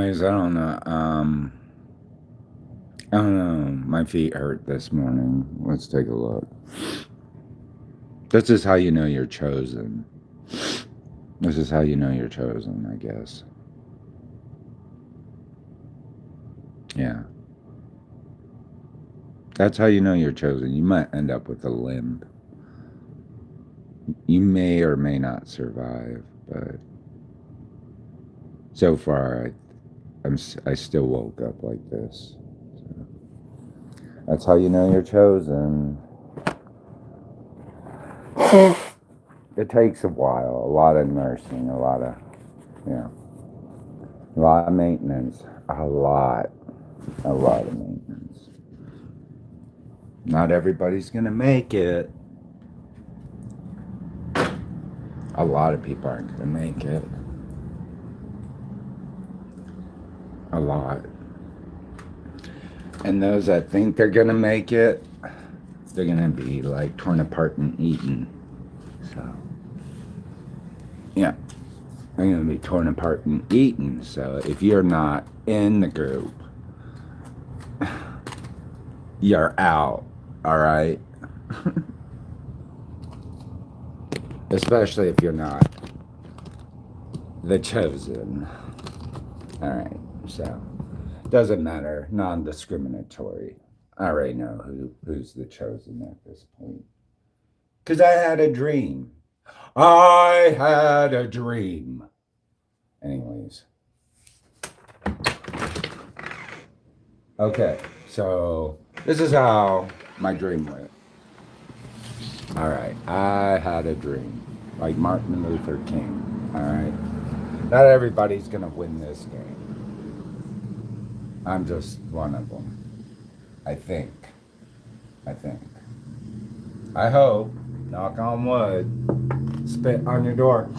Anyways, I don't know. I don't know. My feet hurt this morning. Let's take a look. This is how you know you're chosen. This is how you know you're chosen, I guess. Yeah. That's how you know you're chosen. You might end up with a limp. You may or may not survive, but so far I still woke up like this. So that's how you know you're chosen. It takes a while, a lot of nursing, yeah, a lot of maintenance, a lot of maintenance. Not everybody's gonna make it. A lot of people aren't gonna make it. A lot. And those that think they're gonna make it, they're gonna be like torn apart and eaten. So, yeah, they're gonna be torn apart and eaten. So, if you're not in the group, you're out. All right. Especially if you're not the chosen. All right. So, doesn't matter. Non-discriminatory. I already know who's the chosen at this point. Because I had a dream. I had a dream. Anyways. Okay, so this is how my dream went. All right, I had a dream. Like Martin Luther King. All right. Not everybody's going to win this game. I'm just one of them. I think. I hope. Knock on wood. Spit on your door.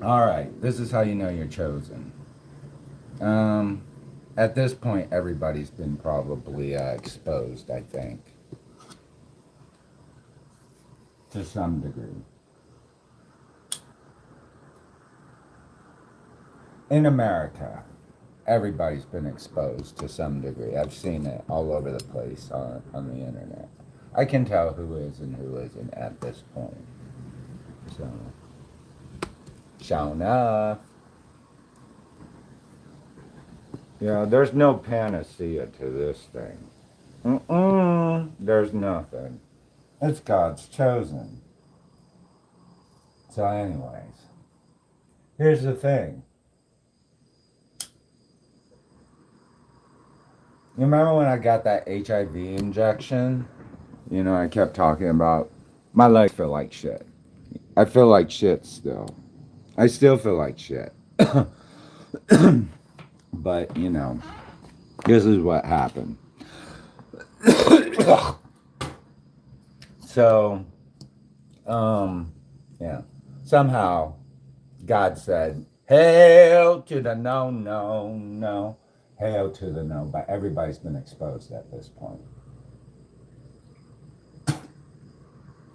All right. This is how you know you're chosen. At this point, everybody's been probably exposed, I think. To some degree. In America, everybody's been exposed to some degree. I've seen it all over the place on the internet. I can tell who is and who isn't at this point. So, sure enough. Yeah, there's no panacea to this thing. There's nothing. It's God's chosen. So, anyways, here's the thing. You remember when I got that HIV injection? You know, I kept talking about my legs feel like shit. I feel like shit still. I still feel like shit. But, you know, this is what happened. So, yeah. Somehow, God said, hail to the no, no, no. Hail to the no. But everybody's been exposed at this point.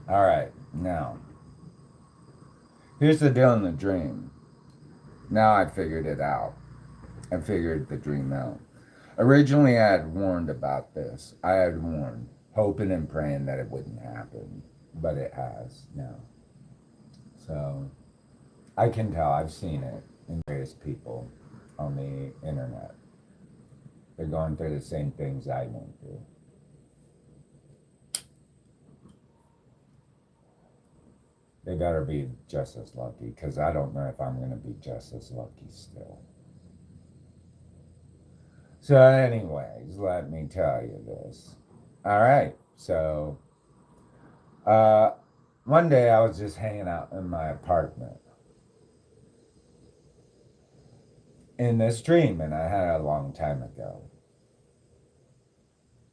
All right, now, here's the deal in the dream. Now I figured it out. I figured the dream out. Originally, I had warned about this. I had warned, hoping and praying that it wouldn't happen. But it has now. So, I can tell. I've seen it in various people on the internet. They're going through the same things I went through. They better be just as lucky, because I don't know if I'm going to be just as lucky still. So, anyways, let me tell you this. All right, so one day I was just hanging out in my apartment in this dream, and I had a long time ago.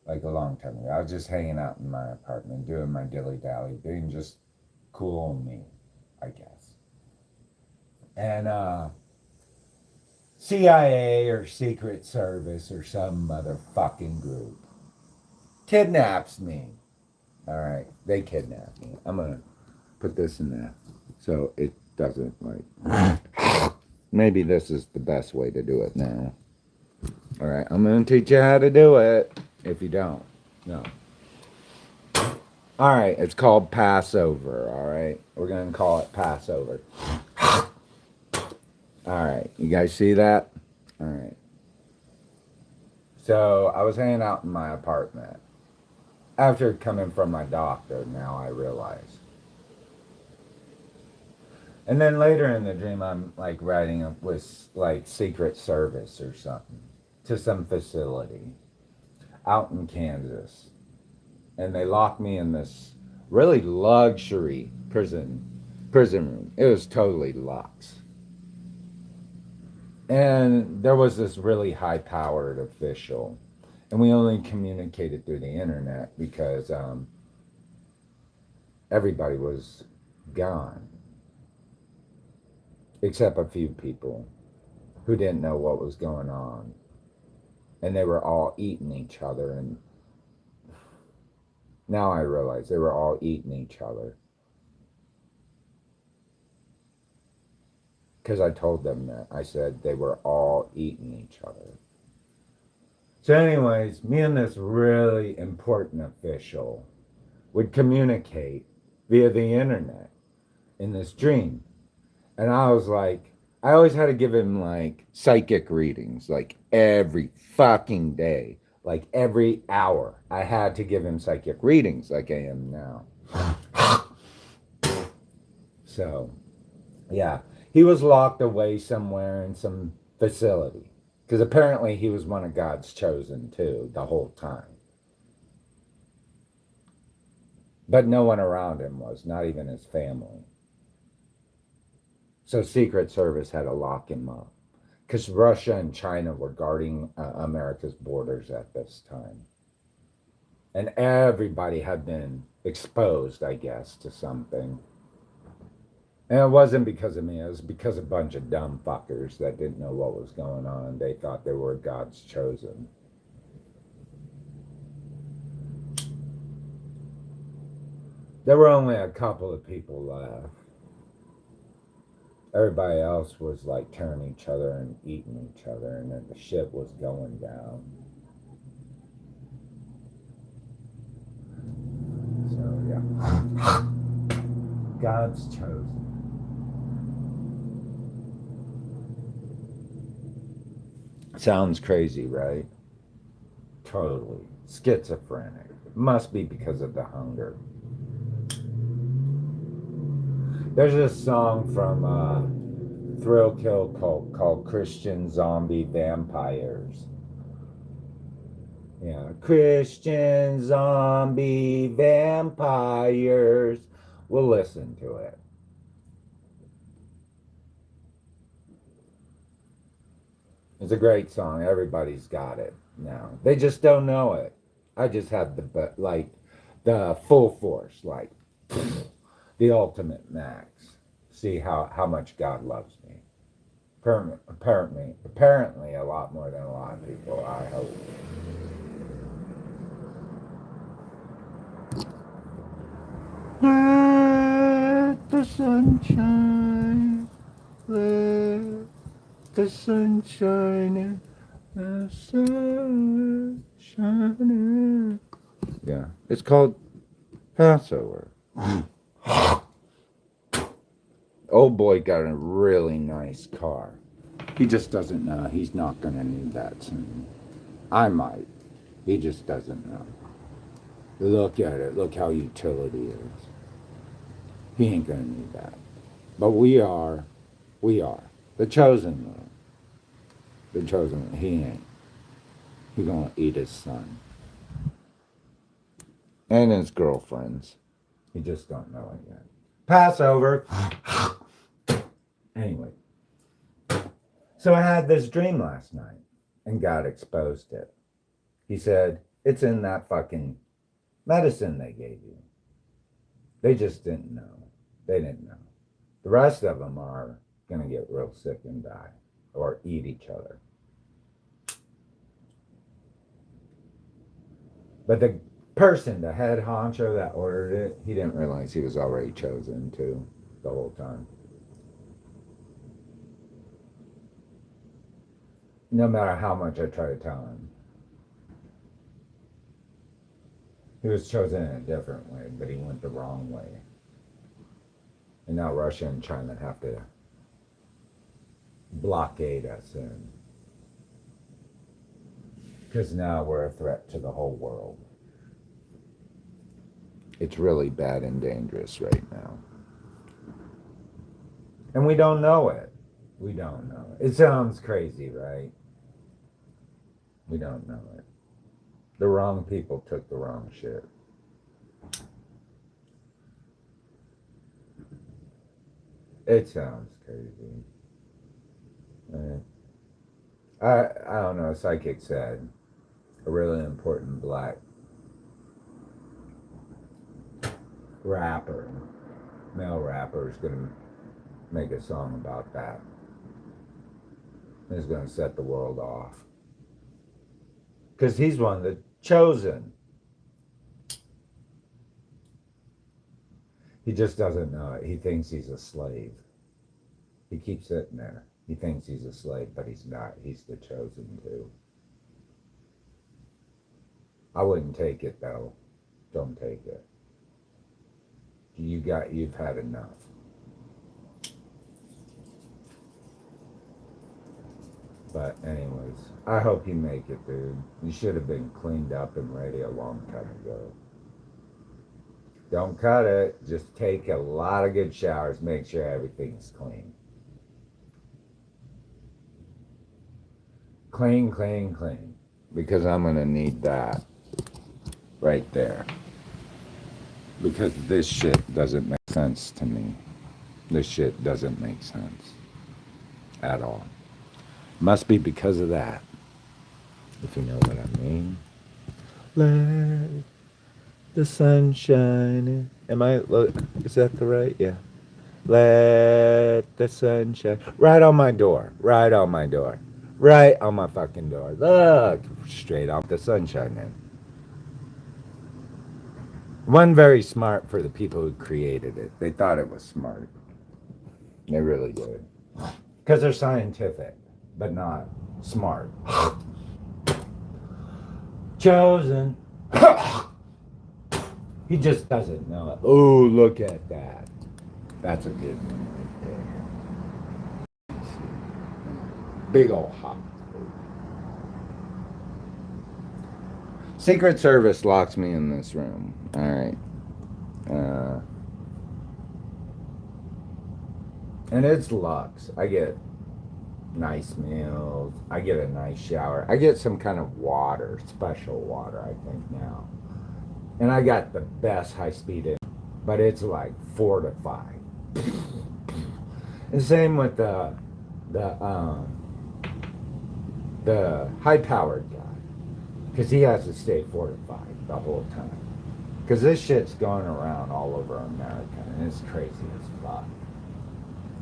Like a long time ago. I was just hanging out in my apartment, doing my dilly-dally, being just cool me, I guess. And CIA or Secret Service or some motherfucking group kidnaps me. All right, they kidnapped me. I'm gonna put this in there so it doesn't like. Maybe this is the best way to do it now. All right, I'm going to teach you how to do it. If you don't, no. All right, it's called Passover. All right, we're going to call it Passover. All right, you guys see that? All right. So I was hanging out in my apartment after coming from my doctor. Now I realize. And then later in the dream, I'm like riding up with like Secret Service or something to some facility out in Kansas. And they locked me in this really luxury prison room. It was totally luxe. And there was this really high powered official. And we only communicated through the internet because everybody was gone. Except a few people who didn't know what was going on. And they were all eating each other. And now I realize they were all eating each other. Because I told them that. I said they were all eating each other. So anyways, me and this really important official would communicate via the internet in this dream. And I was like, I always had to give him like psychic readings, like every fucking day, like every hour. I had to give him psychic readings like I am now. So, yeah, he was locked away somewhere in some facility because apparently he was one of God's chosen too the whole time. But no one around him was, not even his family. So Secret Service had to lock him up because Russia and China were guarding America's borders at this time. And everybody had been exposed, I guess, to something. And it wasn't because of me. It was because of a bunch of dumb fuckers that didn't know what was going on. They thought they were God's chosen. There were only a couple of people left. Everybody else was like tearing each other and eating each other, and then the shit was going down. So, yeah. God's chosen. Sounds crazy, right? Totally. Schizophrenic. It must be because of the hunger. There's a song from Thrill Kill Cult called Christian Zombie Vampires. Yeah, Christian Zombie Vampires. We'll listen to it. It's a great song. Everybody's got it now. They just don't know it. I just have the full force, like the ultimate max. See how much God loves me. Apparently a lot more than a lot of people, I hope. Let the sunshine, let the sunshine, the sun shining. Yeah, it's called Passover. Old boy got a really nice car. He just doesn't know. He's not going to need that soon. I might. He just doesn't know. Look at it. Look how utility is. He ain't going to need that. But we are. We are. The chosen one. The chosen one. He ain't. He going to eat his son. And his girlfriends. He just don't know it yet. Passover. Anyway. So I had this dream last night. And God exposed it. He said, it's in that fucking medicine they gave you. They just didn't know. They didn't know. The rest of them are going to get real sick and die. Or eat each other. But the person, the head honcho that ordered it, he didn't realize he was already chosen too the whole time. No matter how much I try to tell him. He was chosen in a different way, but he went the wrong way. And now Russia and China have to blockade us in. Because now we're a threat to the whole world. It's really bad and dangerous right now. And we don't know it. We don't know it. It sounds crazy, right? We don't know it. The wrong people took the wrong shit. It sounds crazy. I don't know, a psychic said a really important black rapper, male rapper, is going to make a song about that. He's going to set the world off. Because he's one of the chosen. He just doesn't know it. He thinks he's a slave. He keeps sitting there. He thinks he's a slave, but he's not. He's the chosen too. I wouldn't take it though. Don't take it. You've had enough. But anyways, I hope you make it, dude. You should have been cleaned up and ready a long time ago. Don't cut it. Just take a lot of good showers. Make sure everything's clean. Clean, clean, clean. Because I'm going to need that right there. Because this shit doesn't make sense to me. This shit doesn't make sense at all. Must be because of that. If you know what I mean. Let the sun shine. Is that the right? Yeah. Let the sun shine. Right on my door. Right on my door. Right on my fucking door. Look. Straight off the sunshine in. One very smart for the people who created it. They thought it was smart. They really did. Because they're scientific, but not smart. Chosen. He just doesn't know it. Oh, look at that. That's a good one right there. Big old hop. Secret Service locks me in this room. All right. And it's Lux. I get nice meals. I get a nice shower. I get some kind of water, special water, I think now. And I got the best high-speed in, but it's like 4 to 5. And same with the high-powered guy. Because he has to stay 4 to 5 the whole time. Because this shit's going around all over America, and it's crazy as fuck.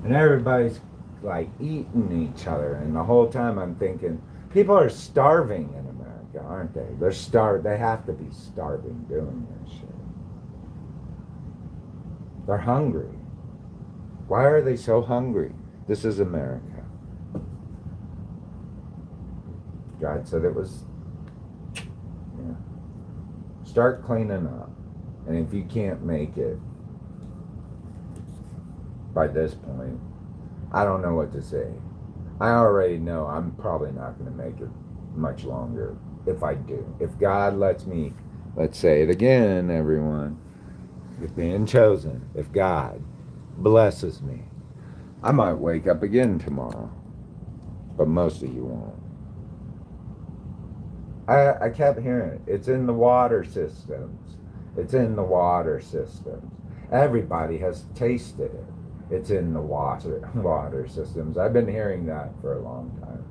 And everybody's like eating each other, and the whole time I'm thinking, people are starving in America, aren't they? They're starved. They have to be starving doing this shit. They're hungry. Why are they so hungry? This is America. God said it was. Yeah. Start cleaning up. And if you can't make it by this point, I don't know what to say. I already know I'm probably not going to make it much longer if I do. If God lets me, let's say it again, everyone, if being chosen, if God blesses me, I might wake up again tomorrow. But most of you won't. I kept hearing it. It's in the water systems. It's in the water systems. Everybody has tasted it. It's in the water systems. I've been hearing that for a long time.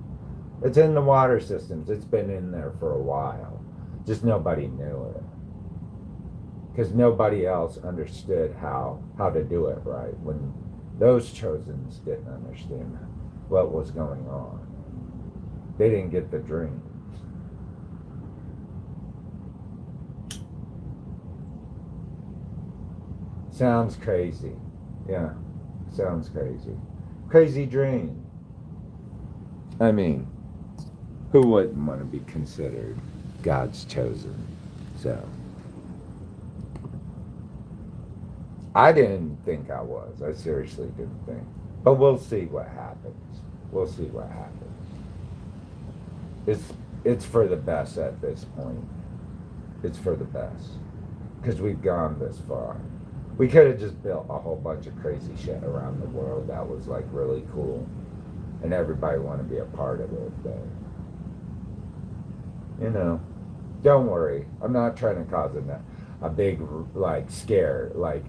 It's in the water systems. It's been in there for a while. Just nobody knew it. Because nobody else understood how to do it right. When those chosens didn't understand what was going on. They didn't get the dreams. Sounds crazy. Yeah. Sounds crazy. Crazy dream. I mean, Who wouldn't want to be considered God's chosen? So, I didn't think I was. I seriously didn't think. But we'll see what happens. We'll see what happens. It's for the best at this point. It's for the best. Because we've gone this far. We could have just built a whole bunch of crazy shit around the world that was like really cool. And everybody want to be a part of it. But, you know, don't worry. I'm not trying to cause a big, like, scare. Like,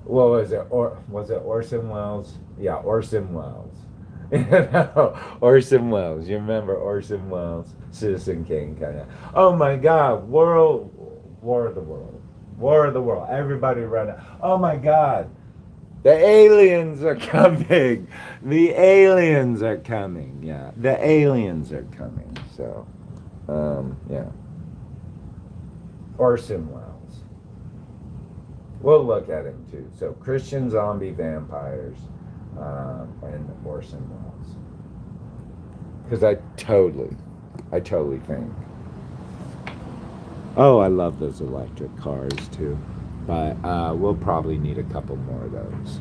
what was it? Was it Orson Welles? Yeah, Orson Welles. You know, Orson Welles. You remember Orson Welles? Citizen Kane, kind of. Oh my God, War of the World. War of the World. Everybody run out. Oh my God. The aliens are coming. The aliens are coming. Yeah, the aliens are coming. So, yeah. Orson Welles. We'll look at him too. So, Christian zombie vampires and Orson Welles. Because I totally think. Oh, I love those electric cars too. But we'll probably need a couple more of those.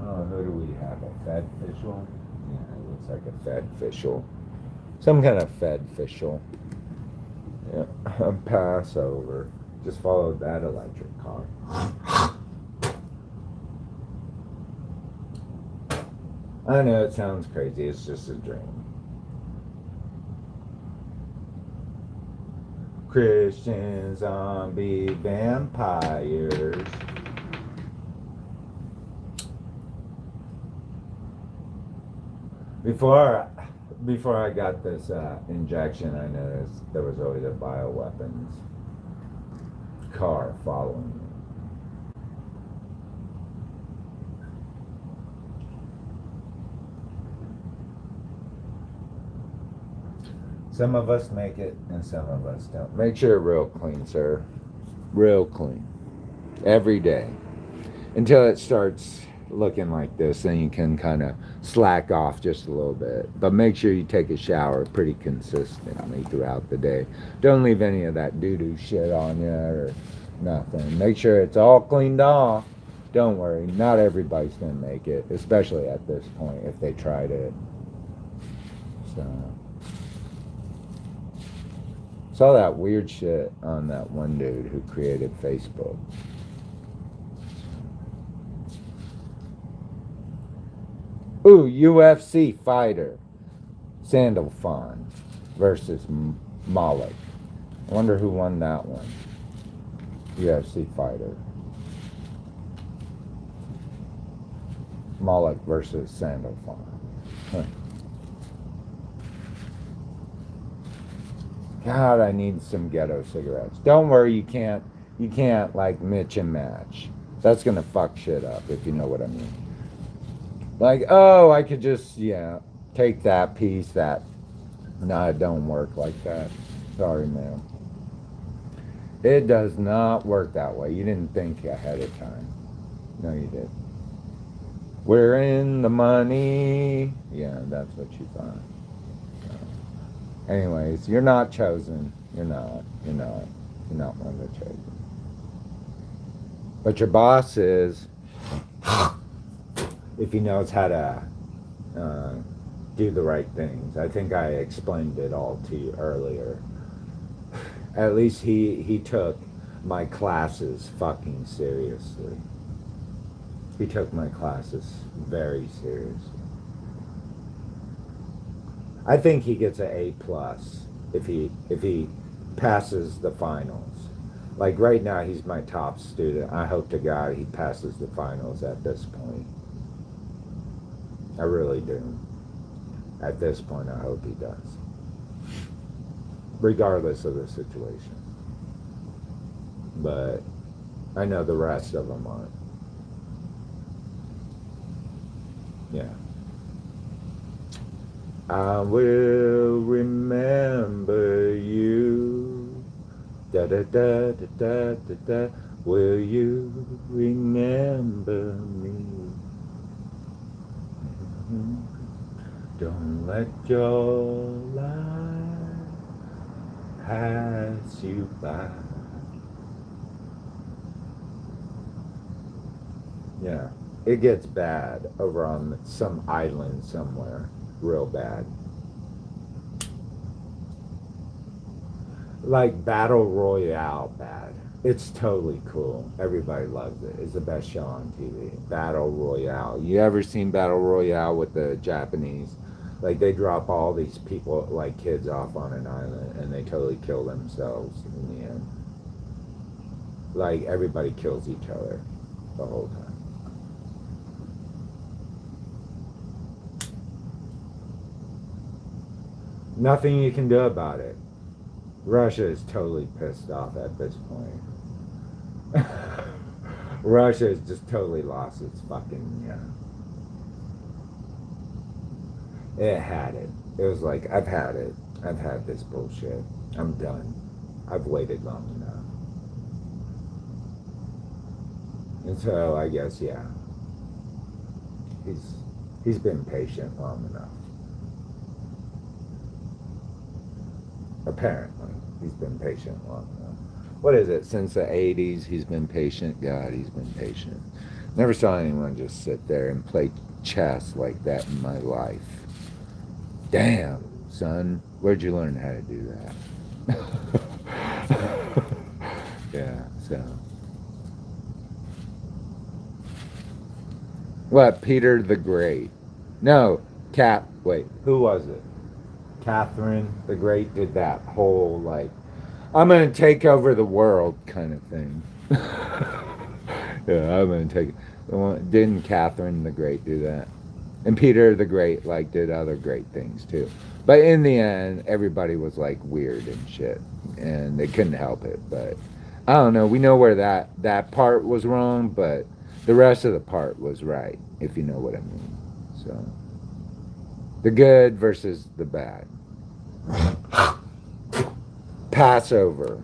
Oh, who do we have? A Fed official? Yeah, it looks like a Fed official. Some kind of Fed official. Yeah, pass over. Just followed that electric car. I know it sounds crazy. It's just a dream. Christian zombie vampires. Before I got this injection, I noticed there was always a bioweapons car following me. Some of us make it and some of us don't. Make sure it's real clean, sir. Real clean. Every day. Until it starts looking like this, then you can kind of slack off just a little bit. But make sure you take a shower pretty consistently throughout the day. Don't leave any of that doo-doo shit on you or nothing. Make sure it's all cleaned off. Don't worry, not everybody's going to make it, especially at this point if they tried it. So, saw that weird shit on that one dude who created Facebook. Ooh, UFC fighter Sandalphon versus Malik. I wonder who won that one. UFC fighter. Malik versus Sandalphon. Huh. God, I need some ghetto cigarettes. Don't worry, you can't like mix and match. That's gonna fuck shit up, if you know what I mean. Like, oh, I could just, take that piece, that. No, it don't work like that. Sorry, man. It does not work that way. You didn't think ahead of time. No, you did. We're in the money. Yeah, that's what you thought. Anyways, you're not chosen. You're not. You're not one of the chosen. But your boss is, if he knows how to do the right things. I think I explained it all to you earlier. At least he took my classes fucking seriously. He took my classes very seriously. I think he gets an A+ if he passes the finals. Like right now, he's my top student. I hope to God he passes the finals at this point. I really do. At this point, I hope he does. Regardless of the situation. But I know the rest of them aren't. Yeah. I will will remember you. Da da da da da da da. Will you remember me? Don't let your life pass you by. Yeah, it gets bad over on some island somewhere. Real bad. Like Battle Royale bad. It's totally cool. Everybody loves it. It's the best show on TV. Battle Royale. You ever seen Battle Royale with the Japanese? Like they drop all these people, like kids, off on an island and they totally kill themselves in the end. Like everybody kills each other the whole time. Nothing you can do about it. Russia is totally pissed off at this point. Russia has just totally lost its fucking, it had it. It was like, I've had it. I've had this bullshit. I'm done. I've waited long enough. And so I guess, yeah. He's been patient long enough. Apparently, he's been patient long enough. What is it? Since the 80s, he's been patient. God, he's been patient. Never saw anyone just sit there and play chess like that in my life. Damn, son, where'd you learn how to do that? Yeah, so. What, Peter the Great? No, wait, who was it? Catherine the Great did that whole, like, I'm going to take over the world kind of thing. Yeah, I'm going to take it. Didn't Catherine the Great do that? And Peter the Great, like, did other great things, too. But in the end, everybody was, like, weird and shit. And they couldn't help it. But, I don't know. We know where that part was wrong, but the rest of the part was right, if you know what I mean. So, the good versus the bad. Passover.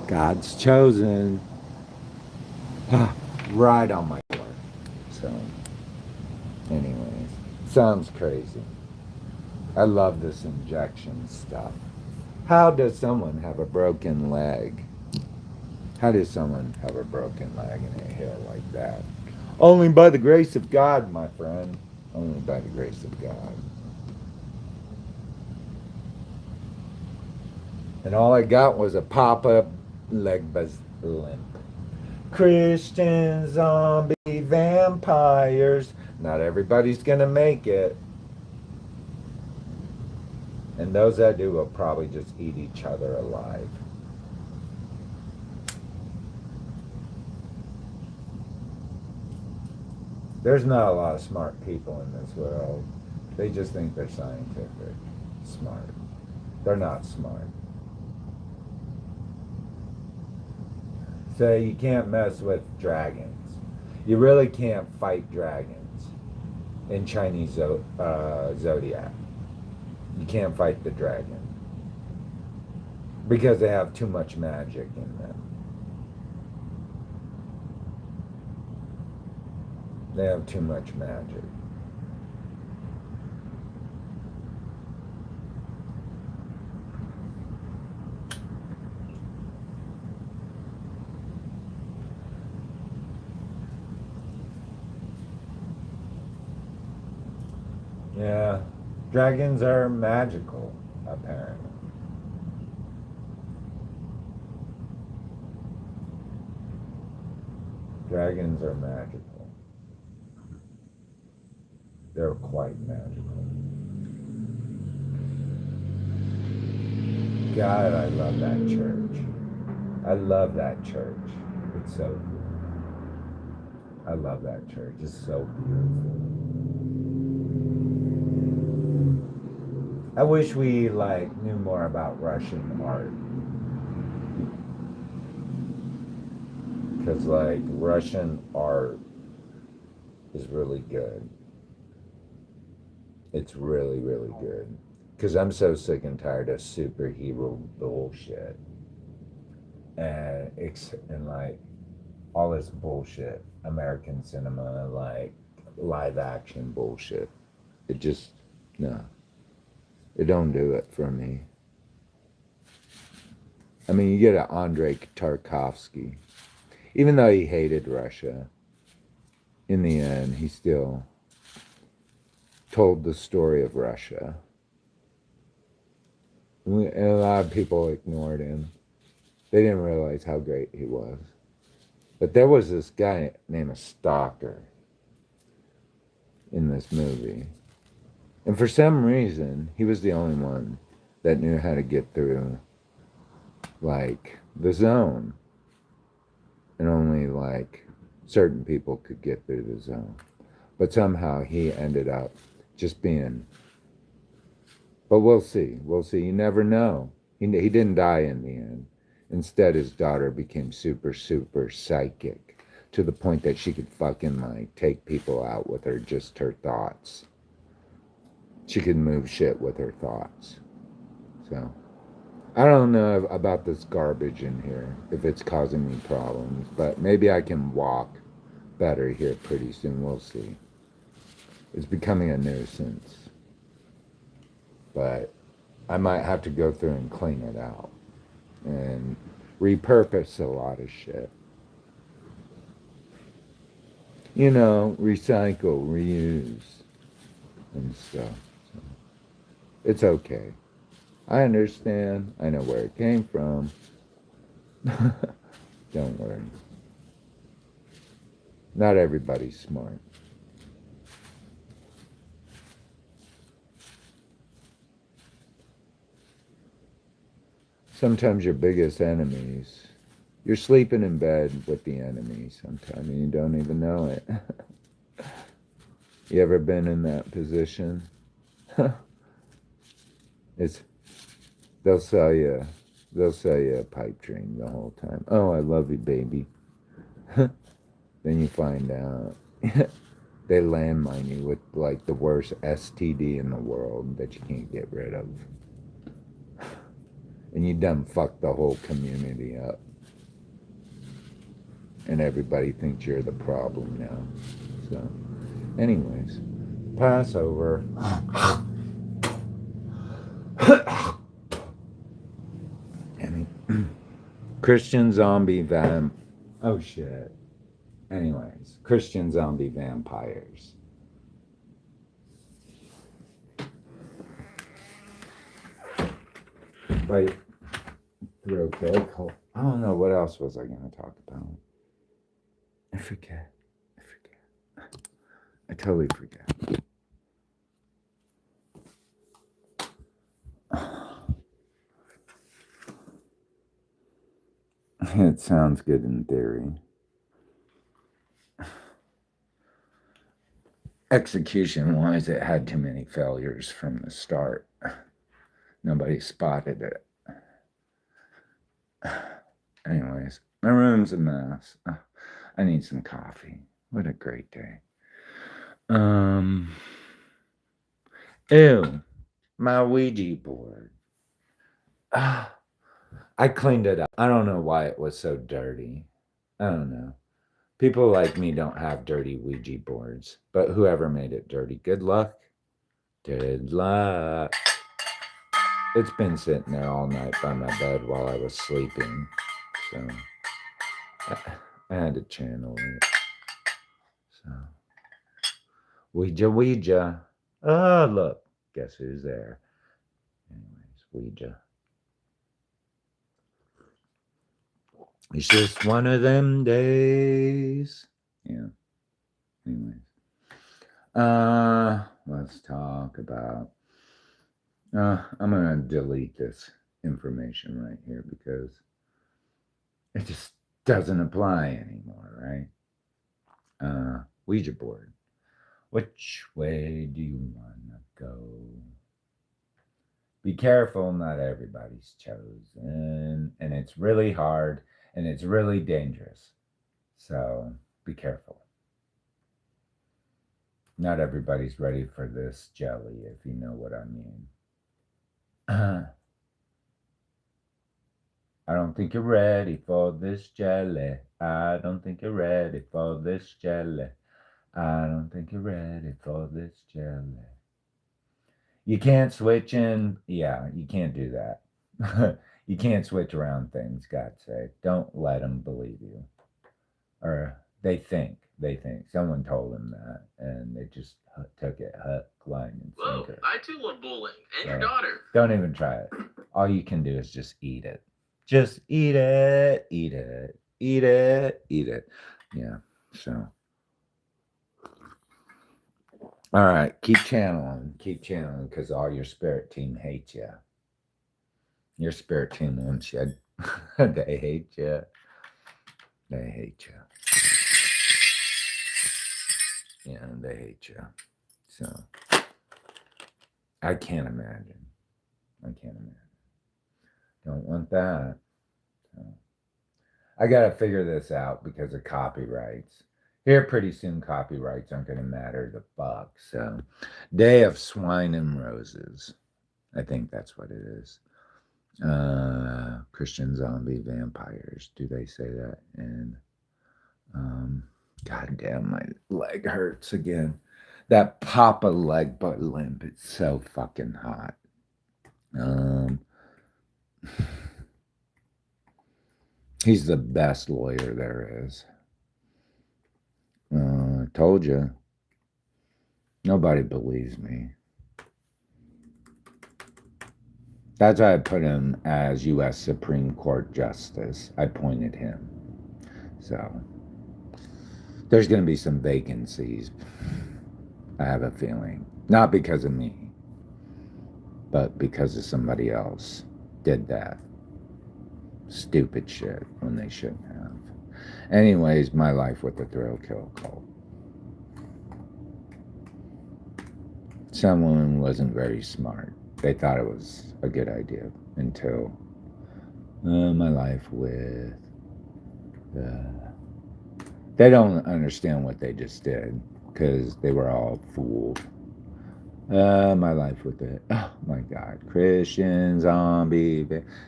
God's chosen. Right on my word. So, anyways, sounds crazy. I love this injection stuff. How does someone have a broken leg? How does someone have a broken leg and a heel like that? Only by the grace of God, my friend. Only by the grace of God. And all I got was a pop-up leg limp. Christian zombie vampires. Not everybody's gonna make it. And those that do will probably just eat each other alive. There's not a lot of smart people in this world. They just think they're scientific, smart. They're not smart. So you can't mess with dragons. You really can't fight dragons in Chinese zodiac. You can't fight the dragon because they have too much magic in them. They have too much magic. Yeah, dragons are magical, apparently. Dragons are magical. They're quite magical. God, I love that church. I love that church. It's so beautiful. I love that church. It's so beautiful. I wish we knew more about Russian art. Because Russian art is really good. It's really, really good. Because I'm so sick and tired of superhero bullshit. And like all this bullshit. American cinema, like live action bullshit. It just, no. It don't do it for me. I mean, you get an Andrei Tarkovsky. Even though he hated Russia, in the end, he still told the story of Russia. And a lot of people ignored him. They didn't realize how great he was. But there was this guy named Stalker in this movie. And for some reason, he was the only one that knew how to get through, like, the zone. And only, like, certain people could get through the zone. But somehow he ended up just being... But we'll see. We'll see. You never know. He didn't die in the end. Instead, his daughter became super, super psychic to the point that she could fucking, like, take people out with her, just her thoughts. She could move shit with her thoughts. So, I don't know about this garbage in here, if it's causing me problems, but maybe I can walk better here pretty soon. We'll see. It's becoming a nuisance. But I might have to go through and clean it out and repurpose a lot of shit. You know, recycle, reuse, and stuff. So it's okay. I understand. I know where it came from. Don't worry. Not everybody's smart. Sometimes your biggest enemies, you're sleeping in bed with the enemy sometimes and you don't even know it. You ever been in that position? It's they'll sell you a pipe dream the whole time. Oh, I love you, baby. Then you find out they landmine you with like the worst STD in the world that you can't get rid of. And you done fucked the whole community up. And everybody thinks you're the problem now. So, anyways, Passover. Christian zombie vamp. Oh shit. Anyways, Christian zombie vampires. Wait. Okay, cool. I don't know what else was I going to talk about. I forget. I totally forget. It sounds good in theory. Execution-wise, it had too many failures from the start. Nobody spotted it. Anyways, my room's a mess. I need some coffee. What a great day. Ew, my Ouija board. I cleaned it up. I don't know why it was so dirty. I don't know. People like me don't have dirty Ouija boards, but whoever made it dirty, good luck. Good luck. It's been sitting there all night by my bed while I was sleeping, so I had to channel it. So, Ouija. Oh, look, guess who's there? Anyways, Ouija. It's just one of them days. Yeah. Anyways. Let's talk about... I'm going to delete this information right here because it just doesn't apply anymore, right? Ouija board. Which way do you want to go? Be careful, not everybody's chosen. And it's really hard and it's really dangerous. So be careful. Not everybody's ready for this jelly, if you know what I mean. I don't think you're ready for this jelly. I don't think you're ready for this jelly. I don't think you're ready for this jelly. You can't switch in. Yeah, you can't do that. You can't switch around things, God's sake. Don't let them believe you. Or they think. They think. Someone told them that, and they just took it hook, line, and sinker. Whoa, I too love bowling. And your daughter. Don't even try it. All you can do is just eat it. Just eat it, eat it, eat it, eat it. Yeah, so. All right, keep channeling, because all your spirit team hates you. Your spirit team wants you. They hate you. They hate you. Yeah, they hate you. So, I can't imagine. I can't imagine. Don't want that. So, I got to figure this out because of copyrights. Here, pretty soon, copyrights aren't going to matter the fuck. So, Day of Swine and Roses. I think that's what it is. Christian zombie vampires. Do they say that? And God damn, my leg hurts again. That Papa leg butt limp. It's so fucking hot. He's the best lawyer there is. Told you. Nobody believes me. That's why I put him as U.S. Supreme Court Justice. I appointed him. So, there's going to be some vacancies. I have a feeling. Not because of me, but because of somebody else did that stupid shit when they shouldn't have. Anyways, my life with the thrill kill cult. Someone wasn't very smart. They thought it was a good idea until my life with they don't understand what they just did because they were all fooled. My life with it. Oh my God, Christian zombie.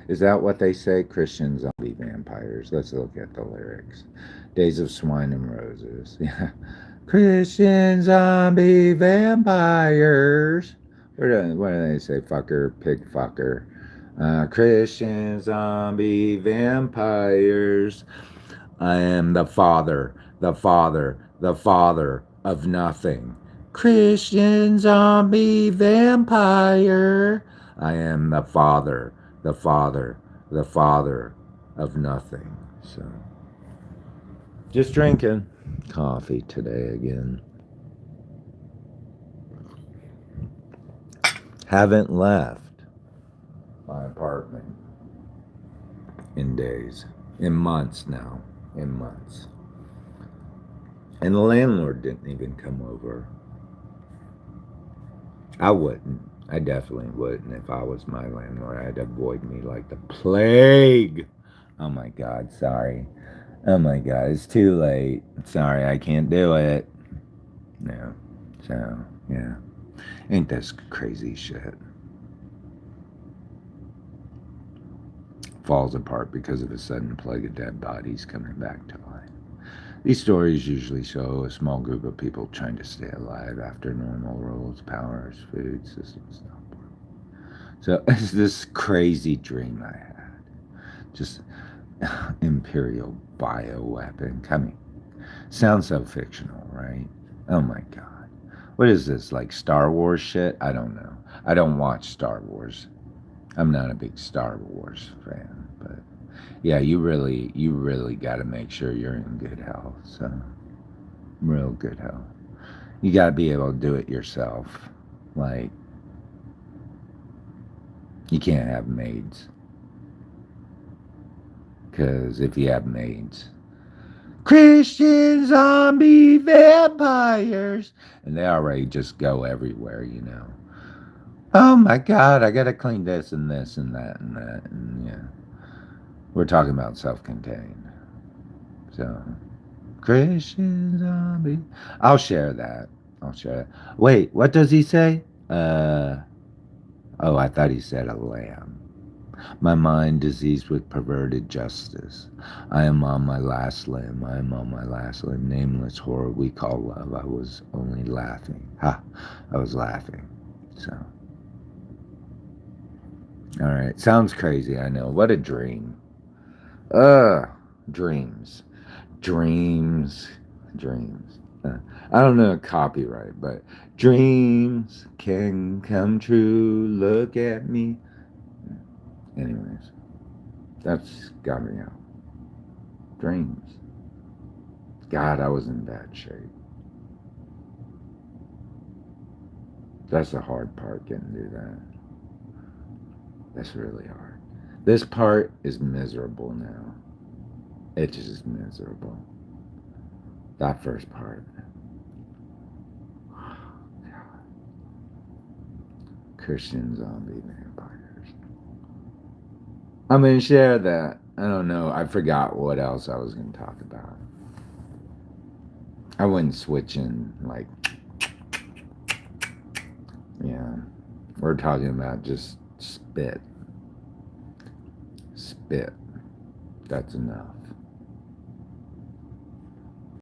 Is that what they say? Christian zombie vampires. Let's look at the lyrics. Days of Swine and Roses. Yeah. Christian zombie vampires. What do they say? Fucker, pig fucker. Christian zombie vampires. I am the father, the father, the father of nothing. Christian zombie vampire. I am the father, the father, the father of nothing. So, just drinking coffee today again. Haven't left my apartment in days, in months now, in months. And the landlord didn't even come over. I wouldn't. I definitely wouldn't if I was my landlord. I'd avoid me like the plague. Oh my God, sorry. Oh my God, it's too late. Sorry, I can't do it. No. So, yeah. Ain't this crazy shit? Falls apart because of a sudden plague of dead bodies coming back to life. These stories usually show a small group of people trying to stay alive after normal rules, powers, food systems. So it's this crazy dream I had. Just Imperial bioweapon coming. Sounds so fictional, right? Oh my God. What is this, like Star Wars shit? I don't know. I don't watch Star Wars. I'm not a big Star Wars fan, but yeah, you really got to make sure you're in good health. So, real good health. You got to be able to do it yourself. Like, you can't have maids. Because if you have maids, Christian zombie vampires, and they already just go everywhere, you know. Oh my God, I got to clean this and this and that and that. And yeah, we're talking about self contained. So, Christian zombie. I'll share that. I'll show you. Wait, what does he say? Oh, I thought he said a lamb. My mind diseased with perverted justice. I am on my last limb. I am on my last limb. Nameless horror we call love. I was only laughing. Ha! I was laughing. So. Alright. Sounds crazy, I know. What a dream. Dreams. Dreams. Dreams. I don't know copyright, but dreams can come true. Look at me. Anyways, that's got me out. Dreams. God, I was in bad shape. That's the hard part, getting through that. That's really hard. This part is miserable now. It's just miserable. That first part. Christian zombie vampires. I'm going to share that. I don't know. I forgot what else I was going to talk about. I wouldn't switch in, like, yeah. We're talking about just spit. Spit. That's enough.